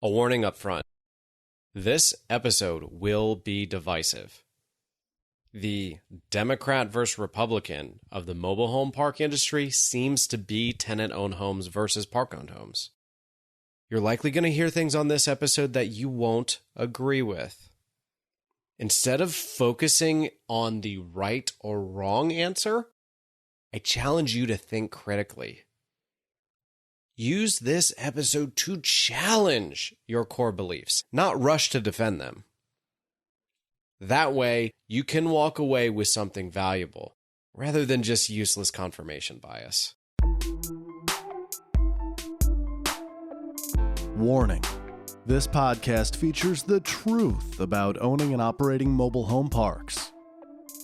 A warning up front. This episode will be divisive. The Democrat versus Republican of the mobile home park industry seems to be tenant-owned homes versus park-owned homes. You're likely going to hear things on this episode that you won't agree with. Instead of focusing on the right or wrong answer, I challenge you to think critically. Use this episode to challenge your core beliefs, not rush to defend them. That way, you can walk away with something valuable, rather than just useless confirmation bias. Warning. This podcast features the truth about owning and operating mobile home parks.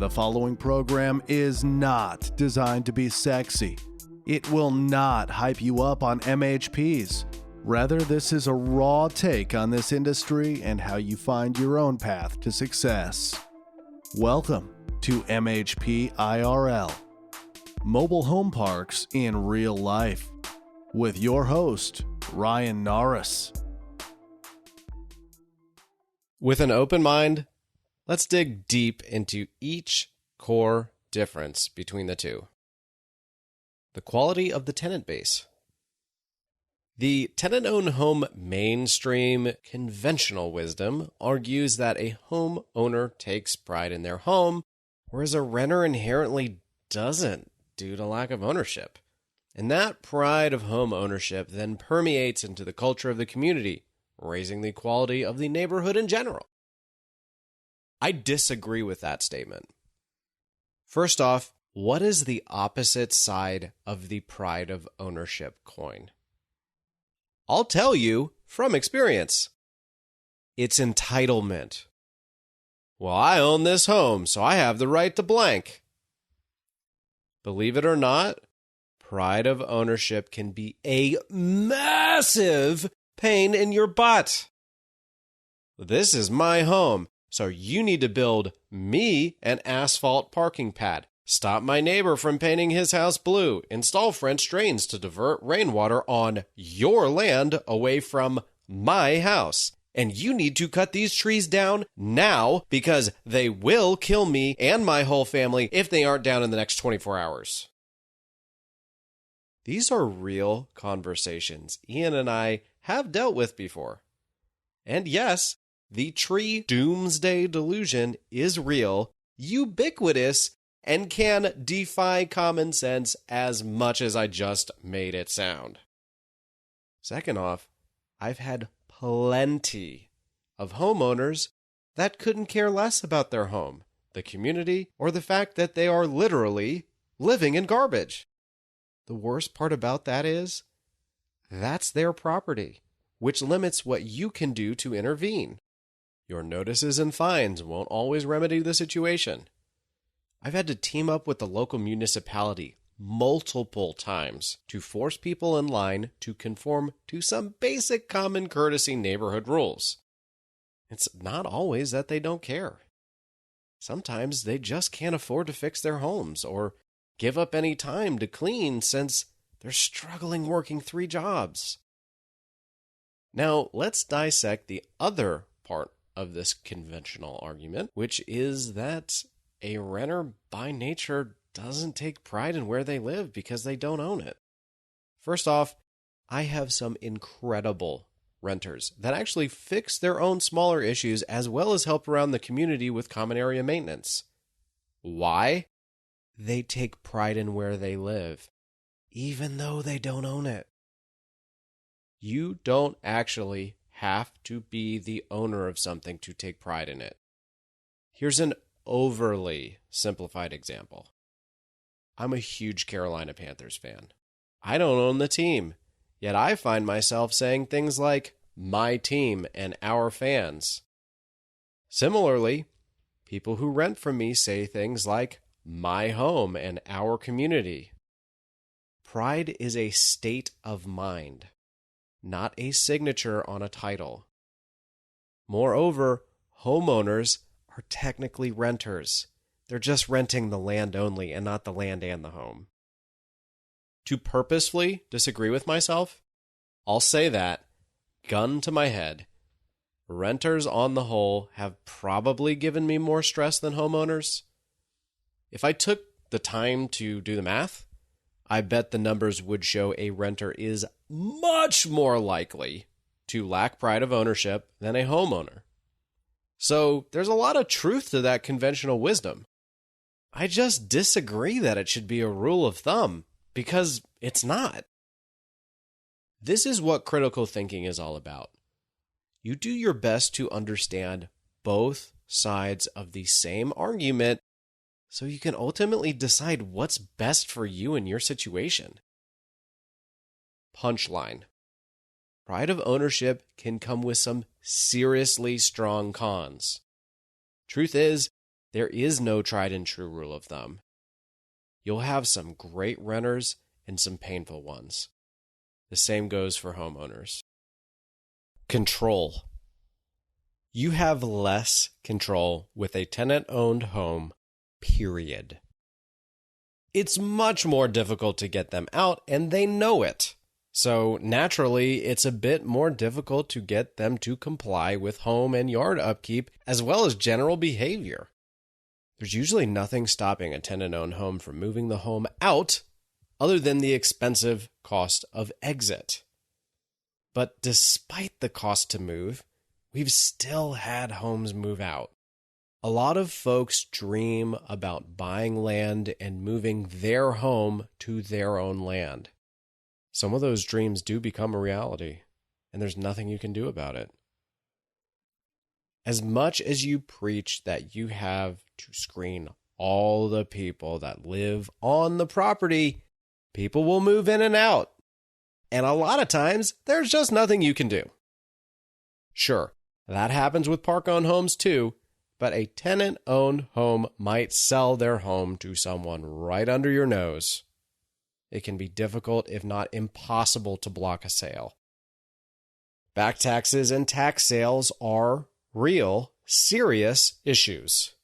The following program is not designed to be sexy. It will not hype you up on MHPs. Rather, this is a raw take on this industry and how you find your own path to success. Welcome to MHP IRL, Mobile Home Parks in Real Life, with your host, Ryan Norris. With an open mind, let's dig deep into each core difference between the two. The quality of the tenant base. The tenant-owned home mainstream conventional wisdom argues that a homeowner takes pride in their home, whereas a renter inherently doesn't due to lack of ownership. And that pride of home ownership then permeates into the culture of the community, raising the quality of the neighborhood in general. I disagree with that statement. First off, what is the opposite side of the pride of ownership coin? I'll tell you from experience. It's entitlement. Well, I own this home, so I have the right to blank. Believe it or not, pride of ownership can be a massive pain in your butt. This is my home, so you need to build me an asphalt parking pad. Stop my neighbor from painting his house blue. Install French drains to divert rainwater on your land away from my house. And you need to cut these trees down now because they will kill me and my whole family if they aren't down in the next 24 hours. These are real conversations Ian and I have dealt with before. And yes, the tree doomsday delusion is real, ubiquitous, and can defy common sense as much as I just made it sound. Second off, I've had plenty of homeowners that couldn't care less about their home, the community, or the fact that they are literally living in garbage. The worst part about that is, that's their property, which limits what you can do to intervene. Your notices and fines won't always remedy the situation. I've had to team up with the local municipality multiple times to force people in line to conform to some basic common courtesy neighborhood rules. It's not always that they don't care. Sometimes they just can't afford to fix their homes or give up any time to clean since they're struggling working 3 jobs. Now, let's dissect the other part of this conventional argument, which is that a renter by nature doesn't take pride in where they live because they don't own it. First off, I have some incredible renters that actually fix their own smaller issues as well as help around the community with common area maintenance. Why? They take pride in where they live, even though they don't own it. You don't actually have to be the owner of something to take pride in it. Here's an overly simplified example. I'm a huge Carolina Panthers fan. I don't own the team, yet I find myself saying things like my team and our fans. Similarly, people who rent from me say things like my home and our community. Pride is a state of mind, not a signature on a title. Moreover, homeowners are technically renters. They're just renting the land only and not the land and the home. To purposefully disagree with myself, I'll say that gun to my head, renters on the whole have probably given me more stress than homeowners. If I took the time to do the math, I bet the numbers would show a renter is much more likely to lack pride of ownership than a homeowner. So there's a lot of truth to that conventional wisdom. I just disagree that it should be a rule of thumb, because it's not. This is what critical thinking is all about. You do your best to understand both sides of the same argument so you can ultimately decide what's best for you in your situation. Punchline. Pride of ownership can come with some seriously strong cons. Truth is, there is no tried and true rule of thumb. You'll have some great renters and some painful ones. The same goes for homeowners. Control. You have less control with a tenant-owned home, period. It's much more difficult to get them out, and they know it. So naturally, it's a bit more difficult to get them to comply with home and yard upkeep, as well as general behavior. There's usually nothing stopping a tenant-owned home from moving the home out other than the expensive cost of exit. But despite the cost to move, we've still had homes move out. A lot of folks dream about buying land and moving their home to their own land. Some of those dreams do become a reality, and there's nothing you can do about it. As much as you preach that you have to screen all the people that live on the property, people will move in and out. And a lot of times, there's just nothing you can do. Sure, that happens with park-owned homes too, but a tenant-owned home might sell their home to someone right under your nose. It can be difficult, if not impossible, to block a sale. Back taxes and tax sales are real, serious issues.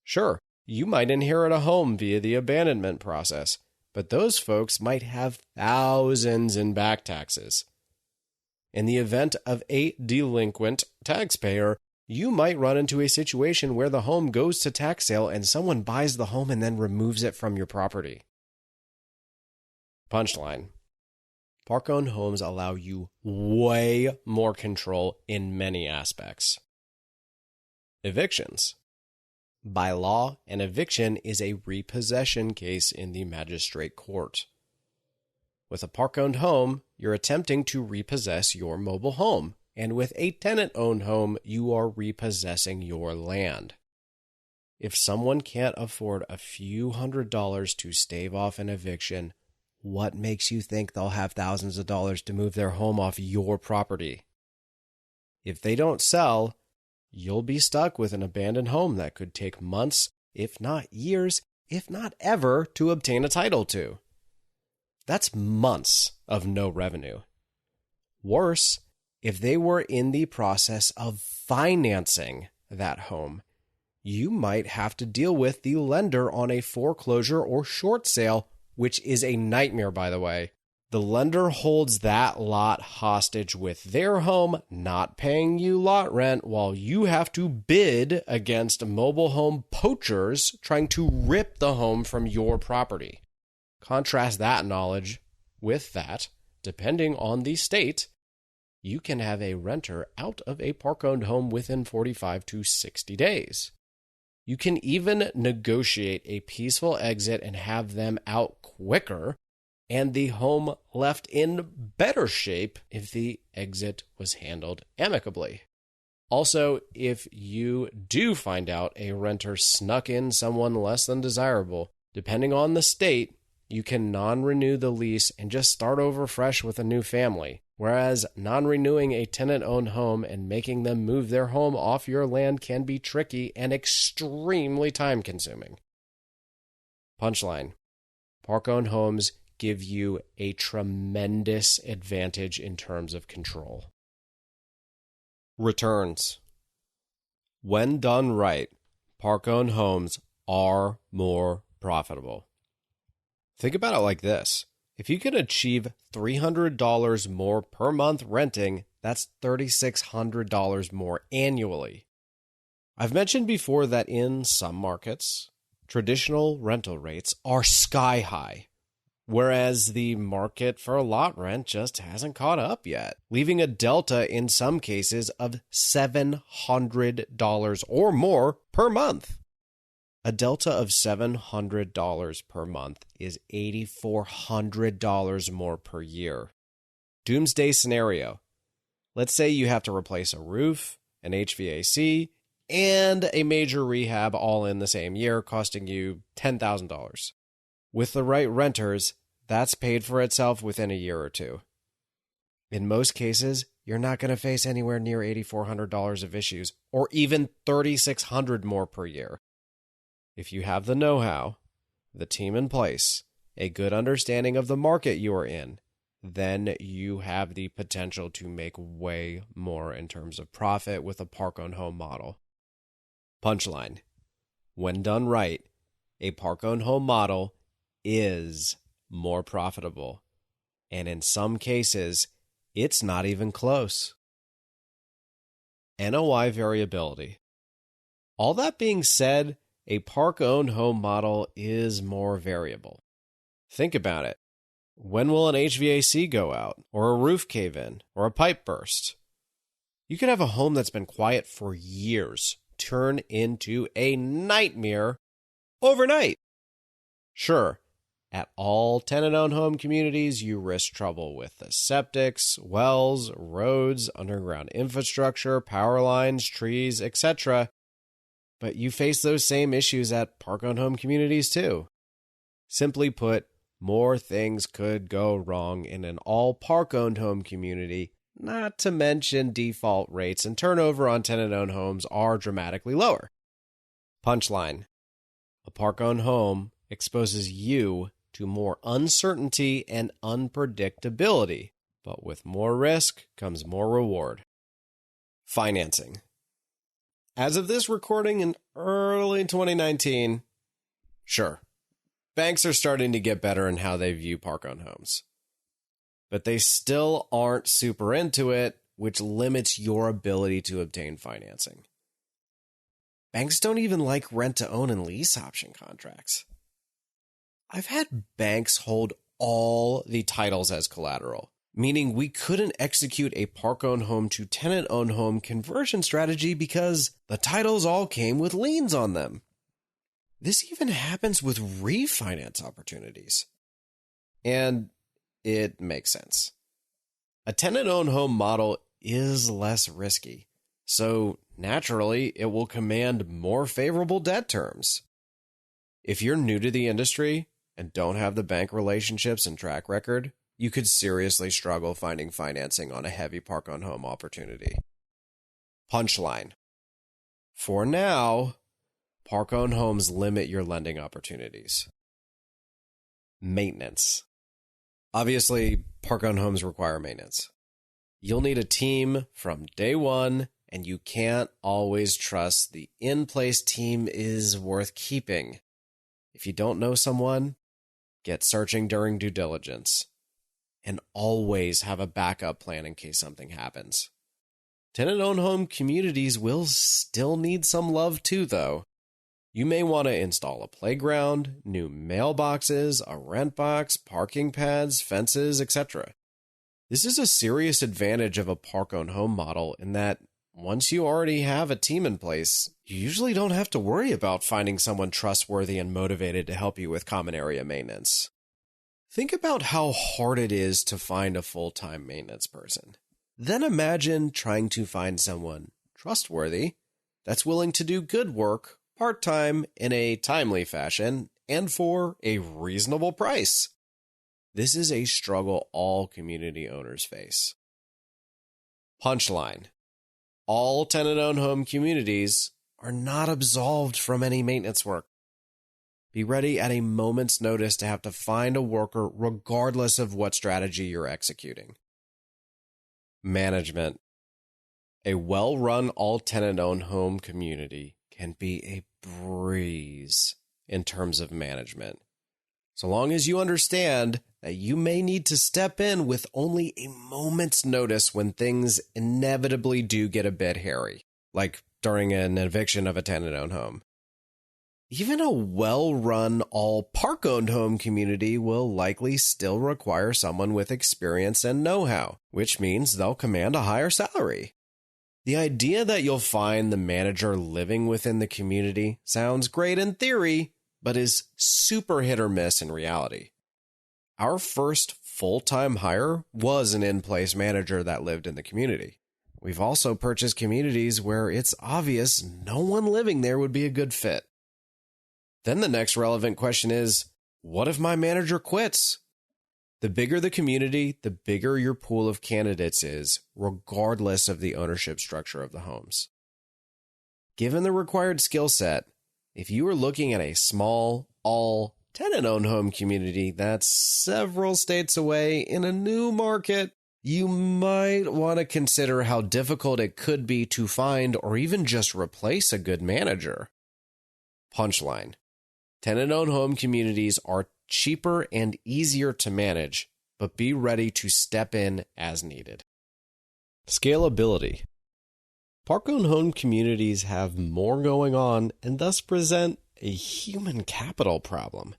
Sure, you might inherit a home via the abandonment process, but those folks might have thousands in back taxes. In the event of a delinquent taxpayer, you might run into a situation where the home goes to tax sale and someone buys the home and then removes it from your property. Punchline. Park-owned homes allow you way more control in many aspects. Evictions. By law, an eviction is a repossession case in the magistrate court. With a park-owned home, you're attempting to repossess your mobile home, and with a tenant-owned home, you are repossessing your land. If someone can't afford a few $100s to stave off an eviction, what makes you think they'll have thousands of dollars to move their home off your property? If they don't sell, you'll be stuck with an abandoned home that could take months, if not years, if not ever, to obtain a title to. That's months of no revenue. Worse, if they were in the process of financing that home, you might have to deal with the lender on a foreclosure or short sale, which is a nightmare, by the way. The lender holds that lot hostage with their home, not paying you lot rent, while you have to bid against mobile home poachers trying to rip the home from your property. Contrast that knowledge with that, depending on the state, you can have a renter out of a park-owned home within 45 to 60 days. You can even negotiate a peaceful exit and have them out quicker, and the home left in better shape if the exit was handled amicably. Also, if you do find out a renter snuck in someone less than desirable, depending on the state, you can non-renew the lease and just start over fresh with a new family. Whereas non-renewing a tenant-owned home and making them move their home off your land can be tricky and extremely time-consuming. Punchline. Park-owned homes give you a tremendous advantage in terms of control. Returns. When done right, park-owned homes are more profitable. Think about it like this. If you can achieve $300 more per month renting, That's $3,600 more annually. I've mentioned before that in some markets, traditional rental rates are sky high, whereas the market for lot rent just hasn't caught up yet, leaving a delta in some cases of $700 or more per month. A delta of $700 per month is $8,400 more per year. Doomsday scenario. Let's say you have to replace a roof, an HVAC, and a major rehab all in the same year, costing you $10,000. With the right renters, that's paid for itself within a year or two. In most cases, you're not going to face anywhere near $8,400 of issues, or even $3,600 more per year. If you have the know-how, the team in place, a good understanding of the market you are in, then you have the potential to make way more in terms of profit with a park-owned home model. Punchline. When done right, a park-owned home model is more profitable. And in some cases, it's not even close. NOI variability. All that being said, a park-owned home model is more variable. Think about it. When will an HVAC go out, or a roof cave in, or a pipe burst? You could have a home that's been quiet for years turn into a nightmare overnight. Sure, at all tenant-owned home communities, you risk trouble with the septics, wells, roads, underground infrastructure, power lines, trees, etc. But you face those same issues at park-owned home communities too. Simply put, more things could go wrong in an all park-owned home community, not to mention default rates and turnover on tenant-owned homes are dramatically lower. Punchline. A park-owned home exposes you to more uncertainty and unpredictability, but with more risk comes more reward. Financing. As of this recording in early 2019, sure, banks are starting to get better in how they view park-owned homes. But they still aren't super into it, which limits your ability to obtain financing. Banks don't even like rent-to-own and lease option contracts. I've had banks hold all the titles as collateral, meaning we couldn't execute a park-owned home to tenant-owned home conversion strategy because the titles all came with liens on them. This even happens with refinance opportunities. And it makes sense. A tenant-owned home model is less risky, so naturally it will command more favorable debt terms. If you're new to the industry and don't have the bank relationships and track record, you could seriously struggle finding financing on a heavy park-owned home opportunity. Punchline. For now, park-owned homes limit your lending opportunities. Maintenance. Obviously, park-owned homes require maintenance. You'll need a team from day one, and you can't always trust the in-place team is worth keeping. If you don't know someone, get searching during due diligence. And always have a backup plan in case something happens. Tenant-owned home communities will still need some love too, though. You may want to install a playground, new mailboxes, a rent box, parking pads, fences, etc. This is a serious advantage of a park-owned home model in that once you already have a team in place, you usually don't have to worry about finding someone trustworthy and motivated to help you with common area maintenance. Think about how hard it is to find a full-time maintenance person. Then imagine trying to find someone trustworthy that's willing to do good work part-time in a timely fashion and for a reasonable price. This is a struggle all community owners face. Punchline. All tenant-owned home communities are not absolved from any maintenance work. Be ready at a moment's notice to have to find a worker regardless of what strategy you're executing. Management. A well-run all-tenant-owned home community can be a breeze in terms of management. so long as you understand that you may need to step in with only a moment's notice when things inevitably do get a bit hairy, like during an eviction of a tenant-owned home. Even a well-run, all-park-owned home community will likely still require someone with experience and know-how, which means they'll command a higher salary. The idea that you'll find the manager living within the community sounds great in theory, but is super hit or miss in reality. Our first full-time hire was an in-place manager that lived in the community. We've also purchased communities where it's obvious no one living there would be a good fit. Then the next relevant question is, what if my manager quits? The bigger the community, the bigger your pool of candidates is, regardless of the ownership structure of the homes. Given the required skill set, if you are looking at a small, all-tenant-owned home community that's several states away in a new market, you might want to consider how difficult it could be to find or even just replace a good manager. Punchline: tenant-owned home communities are cheaper and easier to manage, but be ready to step in as needed. Scalability. Park-owned home communities have more going on and thus present a human capital problem.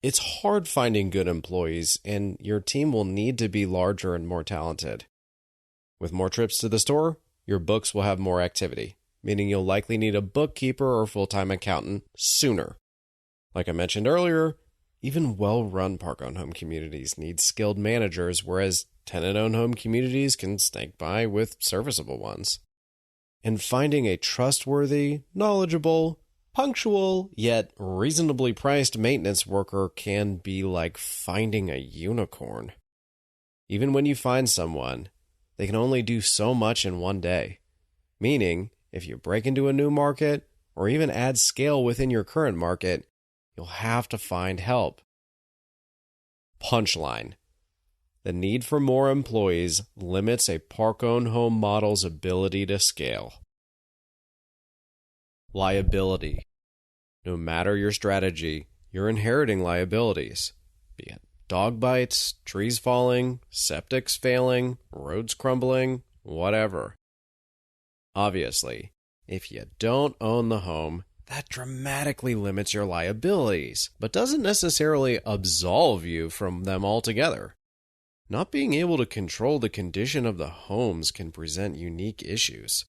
It's hard finding good employees, and your team will need to be larger and more talented. With more trips to the store, your books will have more activity, meaning you'll likely need a bookkeeper or full-time accountant sooner. Like I mentioned earlier, even well-run park-owned home communities need skilled managers, whereas tenant-owned home communities can snake by with serviceable ones. And finding a trustworthy, knowledgeable, punctual, yet reasonably priced maintenance worker can be like finding a unicorn. Even when you find someone, they can only do so much in one day. Meaning, if you break into a new market, or even add scale within your current market, you'll have to find help. Punchline: the need for more employees limits a park-owned home model's ability to scale. Liability. No matter your strategy, you're inheriting liabilities, be it dog bites, trees falling, septics failing, roads crumbling, whatever. Obviously, if you don't own the home, that dramatically limits your liabilities, but doesn't necessarily absolve you from them altogether. Not being able to control the condition of the homes can present unique issues.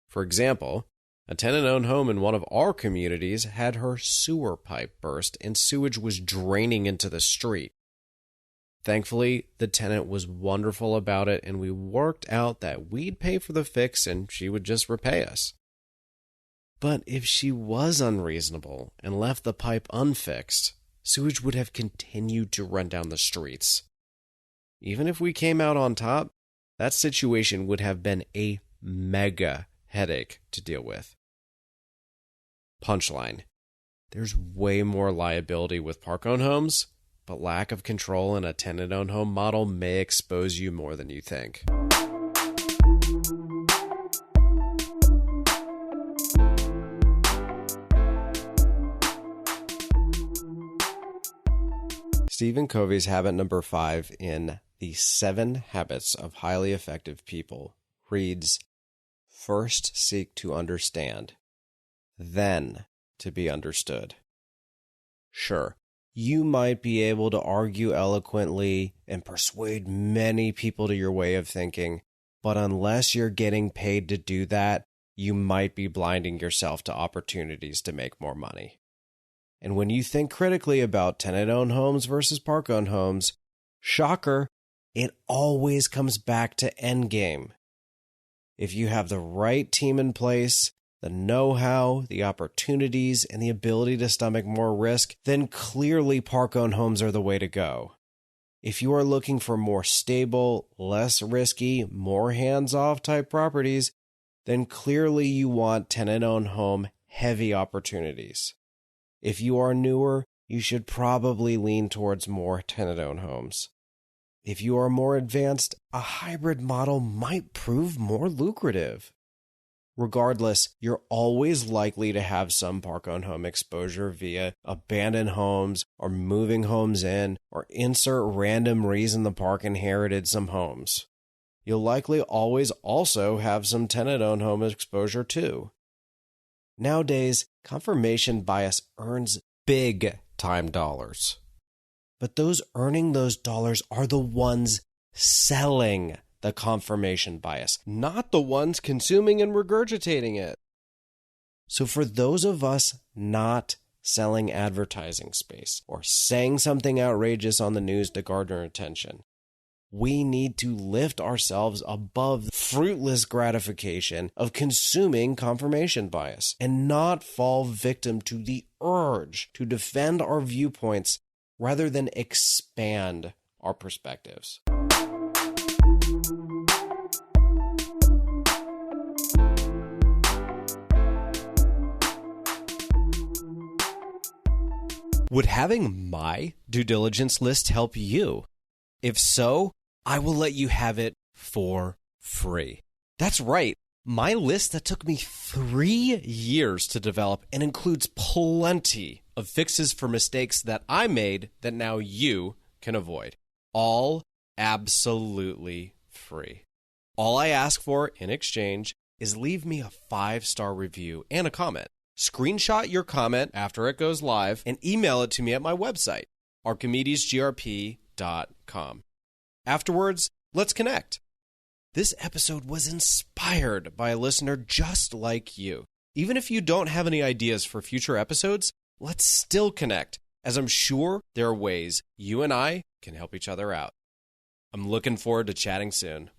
For example, a tenant-owned home in one of our communities had her sewer pipe burst and sewage was draining into the street. Thankfully, the tenant was wonderful about it, and we worked out that we'd pay for the fix and she would just repay us. But if she was unreasonable and left the pipe unfixed, sewage would have continued to run down the streets. Even if we came out on top, that situation would have been a mega headache to deal with. Punchline: there's way more liability with park-owned homes, but lack of control in a tenant-owned home model may expose you more than you think. Stephen Covey's habit number 5 in The 7 Habits of Highly Effective People reads, "First seek to understand, then to be understood." Sure, you might be able to argue eloquently and persuade many people to your way of thinking, but unless you're getting paid to do that, you might be blinding yourself to opportunities to make more money. And when you think critically about tenant-owned homes versus park-owned homes, shocker, it always comes back to endgame. If you have the right team in place, the know-how, the opportunities, and the ability to stomach more risk, then clearly park-owned homes are the way to go. If you are looking for more stable, less risky, more hands-off type properties, then clearly you want tenant-owned home heavy opportunities. If you are newer, you should probably lean towards more tenant-owned homes. If you are more advanced, a hybrid model might prove more lucrative. Regardless, you're always likely to have some park-owned home exposure via abandoned homes or moving homes in, or insert random reason the park inherited some homes. You'll likely always also have some tenant-owned home exposure too. Nowadays, confirmation bias earns big-time dollars. But those earning those dollars are the ones selling the confirmation bias, not the ones consuming and regurgitating it. So for those of us not selling advertising space or saying something outrageous on the news to garner attention, we need to lift ourselves above the fruitless gratification of consuming confirmation bias and not fall victim to the urge to defend our viewpoints rather than expand our perspectives. Would having my due diligence list help you? If so, I will let you have it for free. That's right, my list that took me 3 years to develop and includes plenty of fixes for mistakes that I made that now you can avoid. All absolutely free. All I ask for in exchange is leave me a 5-star review and a comment. Screenshot your comment after it goes live and email it to me at my website, archimedesgrp.com. Afterwards, let's connect. This episode was inspired by a listener just like you. Even if you don't have any ideas for future episodes, let's still connect, as I'm sure there are ways you and I can help each other out. I'm looking forward to chatting soon.